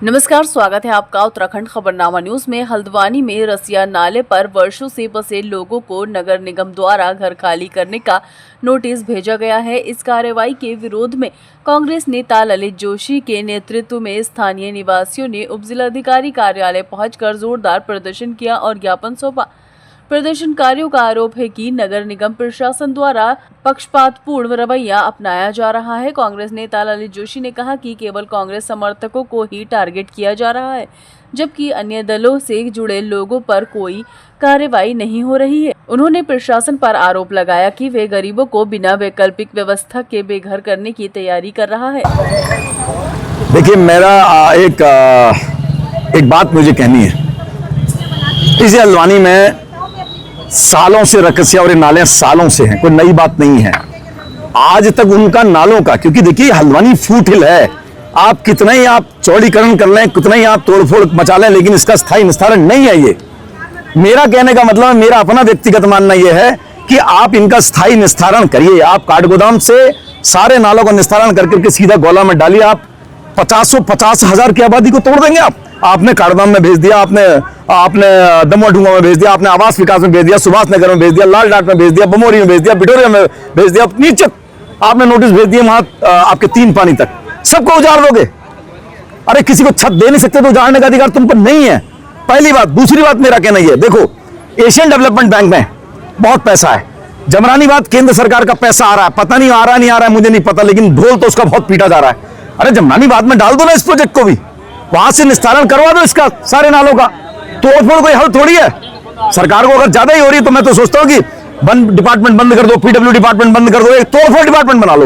नमस्कार, स्वागत है आपका उत्तराखंड खबरनामा न्यूज में। हल्द्वानी में रसिया नाले पर वर्षों से बसे लोगों को नगर निगम द्वारा घर खाली करने का नोटिस भेजा गया है। इस कार्रवाई के विरोध में कांग्रेस नेता ललित जोशी के नेतृत्व में स्थानीय निवासियों ने उपजिलाधिकारी कार्यालय पहुंचकर जोरदार प्रदर्शन किया और ज्ञापन सौंपा। प्रदर्शनकारियों का आरोप है कि नगर निगम प्रशासन द्वारा पक्षपातपूर्ण रवैया अपनाया जा रहा है। कांग्रेस नेता ललित जोशी ने कहा कि केवल कांग्रेस समर्थकों को ही टारगेट किया जा रहा है, जबकि अन्य दलों से जुड़े लोगों पर कोई कार्रवाई नहीं हो रही है। उन्होंने प्रशासन पर आरोप लगाया कि वे गरीबों को बिना वैकल्पिक व्यवस्था के बेघर करने की तैयारी कर रहा है। देखिए, मेरा एक बात मुझे कहनी है। इस हल्द्वानी में सालों से रकसिया और ये नाले सालों से हैं, कोई नई बात नहीं है। आज तक उनका नालों का, क्योंकि देखिए हल्द्वानी फूट हिल है, आप कितना ही आप चौड़ीकरण कर लें, कितना ही आप तोड़फोड़ मचा लें, लेकिन इसका स्थायी निस्तारण नहीं है। ये मेरा कहने का मतलब, मेरा अपना व्यक्तिगत मानना यह है कि आप इनका स्थायी निस्तारण करिए। आप काठगोदाम से सारे नालों का निस्तारण करके सीधा गोला में डालिए। आप 50,000 की आबादी को तोड़ देंगे। आपने काठगोदाम में भेज दिया, आपने दमोह में भेज दिया, आपने आवास विकास में भेज दिया, सुभाष नगर में भेज दिया, लाल डाट में भेज दिया, बमोरी में भेज दिया, बिटोरिया में भेज दिया, नीचे आपने नोटिस भेज दिए वहां आपके 3 पानी तक। सबको उजाड़ दोगे? अरे किसी को छत दे नहीं सकते तो उजाड़ने का अधिकार तुम पर नहीं है, पहली बात। दूसरी बात मेरा कहना यह, देखो एशियन डेवलपमेंट बैंक में बहुत पैसा है, जमरानी बात केंद्र सरकार का पैसा आ रहा है, पता नहीं आ रहा नहीं आ रहा है मुझे नहीं पता, लेकिन ढोल तो उसका बहुत पीटा जा रहा है। अरे जमरानी बात में डाल दो ना इस प्रोजेक्ट को भी, वहां से निस्तारण करवा दो इसका, सारे नालों का। तोड़फोड़ कोई हल थोड़ी है। सरकार को अगर ज्यादा ही हो रही है तो मैं तो सोचता हूं कि डिपार्टमेंट बंद कर दो, पीडब्ल्यू डिपार्टमेंट बंद कर दो, एक तोड़फोड़ डिपार्टमेंट बना लो,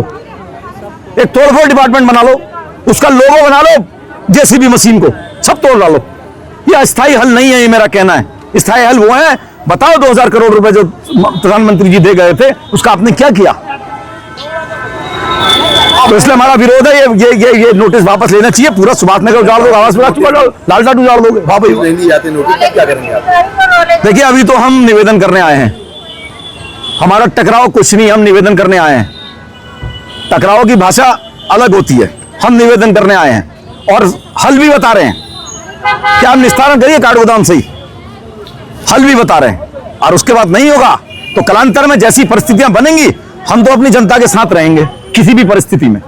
एक तोड़फोड़ डिपार्टमेंट बना लो, उसका लोगो बना लो, जेसीबी मशीन को सब तोड़ डालो। ये अस्थायी हल नहीं है, ये मेरा कहना है। स्थायी हल वो है, बताओ 2000 करोड़ रुपए जो प्रधानमंत्री जी दे गए थे उसका आपने क्या किया? तो इसलिए हमारा विरोध है। ये नोटिस वापस लेना चाहिए। पूरा सुभाष नगर उजाड़ दो, आवास विकास उजाड़ दो, लाल डाट उजाड़ दोगे। हाँ भाई, नहीं जाते नोटिस, तब क्या करेंगे आप? देखिए अभी तो हम निवेदन करने आए हैं। हमारा टकराव कुछ नहीं, हम निवेदन करने आए हैं। टकराव की भाषा अलग होती है, हम निवेदन करने आए हैं और हल भी बता रहे हैं कि आप निस्तारण करिए काठगोदाम से ही, हल भी बता रहे हैं। और उसके बाद नहीं होगा तो कालांतर में जैसी परिस्थितियां बनेंगी, हम तो अपनी जनता के साथ रहेंगे किसी भी परिस्थिति में।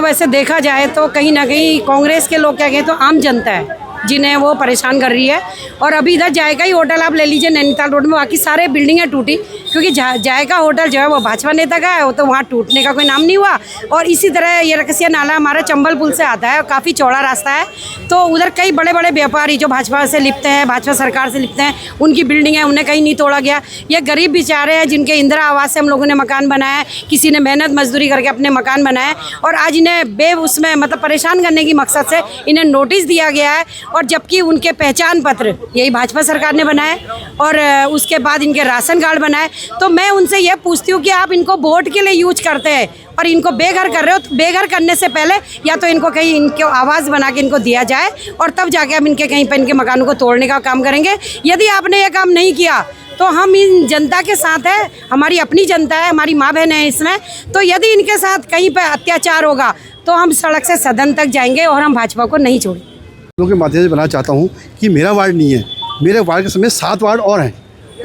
वैसे देखा जाए तो कहीं ना कहीं कांग्रेस के लोग क्या कहें तो आम जनता है जिन्हें वो परेशान कर रही है। और अभी इधर जायका ही होटल आप ले लीजिए नैनीताल रोड में, बाकी सारे बिल्डिंगें टूटी, क्योंकि जायका होटल जो है वो भाजपा नेता का है, वो तो वहाँ टूटने का कोई नाम नहीं हुआ। और इसी तरह ये रकसिया नाला हमारा चंबल पुल से आता है और काफ़ी चौड़ा रास्ता है, तो उधर कई बड़े बड़े व्यापारी जो भाजपा से लिपते हैं, भाजपा सरकार से लिपते हैं, उनकी बिल्डिंग है, उन्हें कहीं नहीं तोड़ा गया। ये गरीब बेचारे हैं जिनके इंदिरा आवास से हम लोगों ने मकान बनाया है, किसी ने मेहनत मजदूरी करके अपने मकान बनाए, और आज इन्हें उसमें मतलब परेशान करने की मकसद से इन्हें नोटिस दिया गया है। और जबकि उनके पहचान पत्र यही भाजपा सरकार ने बनाए और उसके बाद इनके राशन कार्ड बनाए। तो मैं उनसे ये पूछती हूँ कि आप इनको वोट के लिए यूज करते हैं और इनको बेघर कर रहे हो, तो बेघर करने से पहले या तो इनको कहीं इनको आवाज़ बना के इनको दिया जाए और तब जाके हम इनके कहीं पर इनके मकानों को तोड़ने का काम करेंगे। यदि आपने ये काम नहीं किया तो हम इन जनता के साथ है, हमारी अपनी जनता है, हमारी माँ बहन है इसमें। तो यदि इनके साथ कहीं पर अत्याचार होगा तो हम सड़क से सदन तक जाएंगे और हम भाजपा को नहीं छोड़ेंगे। लोगों के माध्यम से बनाना चाहता हूँ कि मेरा वार्ड नहीं है, मेरे वार्ड के समेत 7 वार्ड और हैं,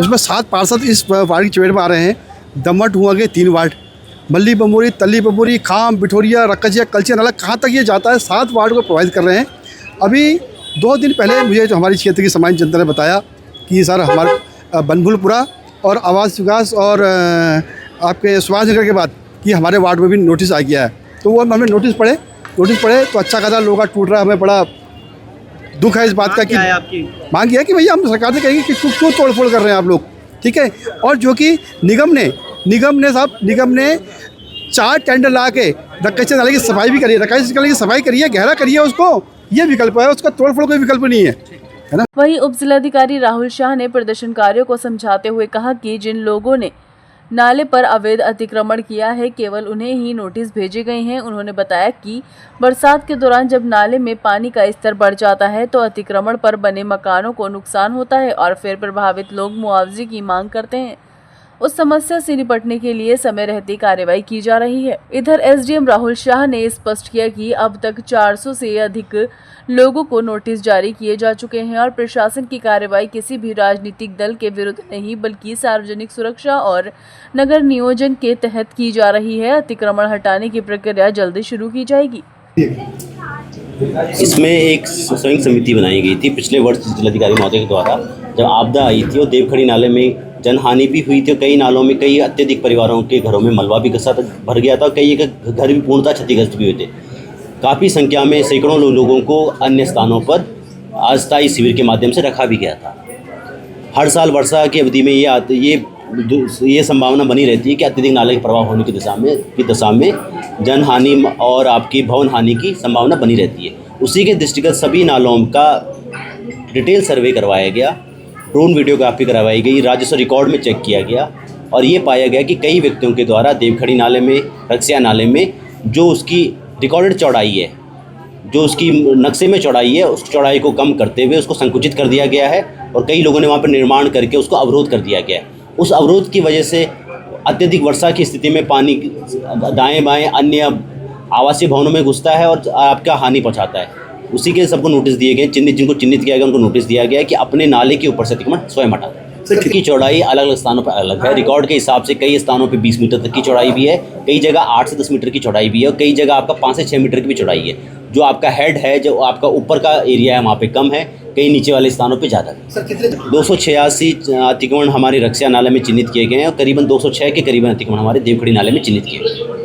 उसमें 7 पार्षद इस वार्ड की चपेट में आ रहे हैं। दमट हुआ के 3 वार्ड, मल्ली बमोरी, तल्ली बमोरी, खाम, बिठोरिया, रकजिया, कलचिया नाला, कहाँ तक ये जाता है, 7 वार्ड को प्रभावित कर रहे हैं। अभी 2 दिन पहले मुझे जो हमारी क्षेत्र की सामान्य जनता ने बताया कि सर हमारे बनभुलपुरा और आवास विकास और आपके सुभाष नगर के बाद कि हमारे वार्ड में भी नोटिस आ गया है। तो वो हमने नोटिस पढ़े तो अच्छा खासा लोग टूट रहा है। हमें बड़ा दुख है इस बात का कि मांग है कि भैया हम सरकार से कहेंगे कि क्यों तोड़फोड़ कर रहे हैं आप लोग, ठीक है। और जो कि निगम ने 4 टेंडर ला के रकसिया नाले की सफाई भी करी है, रकसिया नाले की सफाई करिए, गहरा करिए उसको, ये विकल्प है, उसका तोड़फोड़ कोई विकल्प नहीं है ना। वहीं उपजिलाधिकारी राहुल शाह ने प्रदर्शनकारियों को समझाते हुए कहा कि जिन लोगों ने नाले पर अवैध अतिक्रमण किया है केवल उन्हें ही नोटिस भेजे गए हैं। उन्होंने बताया कि बरसात के दौरान जब नाले में पानी का स्तर बढ़ जाता है तो अतिक्रमण पर बने मकानों को नुकसान होता है और फिर प्रभावित लोग मुआवजे की मांग करते हैं। उस समस्या से निपटने के लिए समय रहते कार्रवाई की जा रही है। इधर एसडीएम राहुल शाह ने स्पष्ट किया कि अब तक 400 से अधिक लोगों को नोटिस जारी किए जा चुके हैं और प्रशासन की कार्रवाई किसी भी राजनीतिक दल के विरुद्ध नहीं बल्कि सार्वजनिक सुरक्षा और नगर नियोजन के तहत की जा रही है। अतिक्रमण हटाने की प्रक्रिया जल्दी शुरू की जाएगी। इसमें एक स्वयं समिति बनाई गई थी पिछले वर्ष जिलाधिकारी महोदय के द्वारा, जब आपदा आई थी और देवखड़ी नाले में जनहानि भी हुई थी। कई नालों में कई अत्यधिक परिवारों के घरों में मलबा भी भर गया था, कई घर भी पूर्णतः क्षतिग्रस्त भी हुए थे। काफ़ी संख्या में सैकड़ों लोगों को अन्य स्थानों पर अस्थायी शिविर के माध्यम से रखा भी गया था। हर साल वर्षा की अवधि में ये संभावना बनी रहती है कि अत्यधिक नाले के प्रवाह होने की दशा में जनहानि और आपकी भवन हानि की संभावना बनी रहती है। उसी के दृष्टिगत सभी नालों का डिटेल सर्वे करवाया गया, ड्रोन वीडियोग्राफी करवाई गई, राजस्व रिकॉर्ड में चेक किया गया और ये पाया गया कि कई व्यक्तियों के द्वारा देवखड़ी नाले में, रक्सिया नाले में जो उसकी रिकॉर्डेड चौड़ाई है, जो उसकी नक्शे में चौड़ाई है, उस चौड़ाई को कम करते हुए उसको संकुचित कर दिया गया है और कई लोगों ने वहाँ पर निर्माण करके उसको अवरोध कर दिया गया है। उस अवरोध की वजह से अत्यधिक वर्षा की स्थिति में पानी दाएं बाएं अन्य आवासीय भवनों में घुसता है और आपका हानि पहुँचाता है। उसी के सबको नोटिस दिए गए, जिनको चिन्हित किया गया उनको नोटिस दिया गया कि अपने नाले के ऊपर से अतिक्रमण स्वयं हटा दें। की चौड़ाई अलग अलग स्थानों पर अलग है। रिकॉर्ड के हिसाब से कई स्थानों पे 20 मीटर तक की चौड़ाई भी है, कई जगह 8 से 10 मीटर की चौड़ाई भी है और कई जगह आपका 5 से 6 मीटर की भी चौड़ाई है। जो आपका हेड है, जो आपका ऊपर का एरिया है, वहाँ पे कम है, कई नीचे वाले स्थानों पे ज़्यादा है। 286 अतिक्रमण हमारे रक्सिया नाले में चिन्हित किए गए हैं और करीबन 206 के करीबन अतिक्रमण हमारे देवखड़ी नाले में चिन्हित किए गए हैं।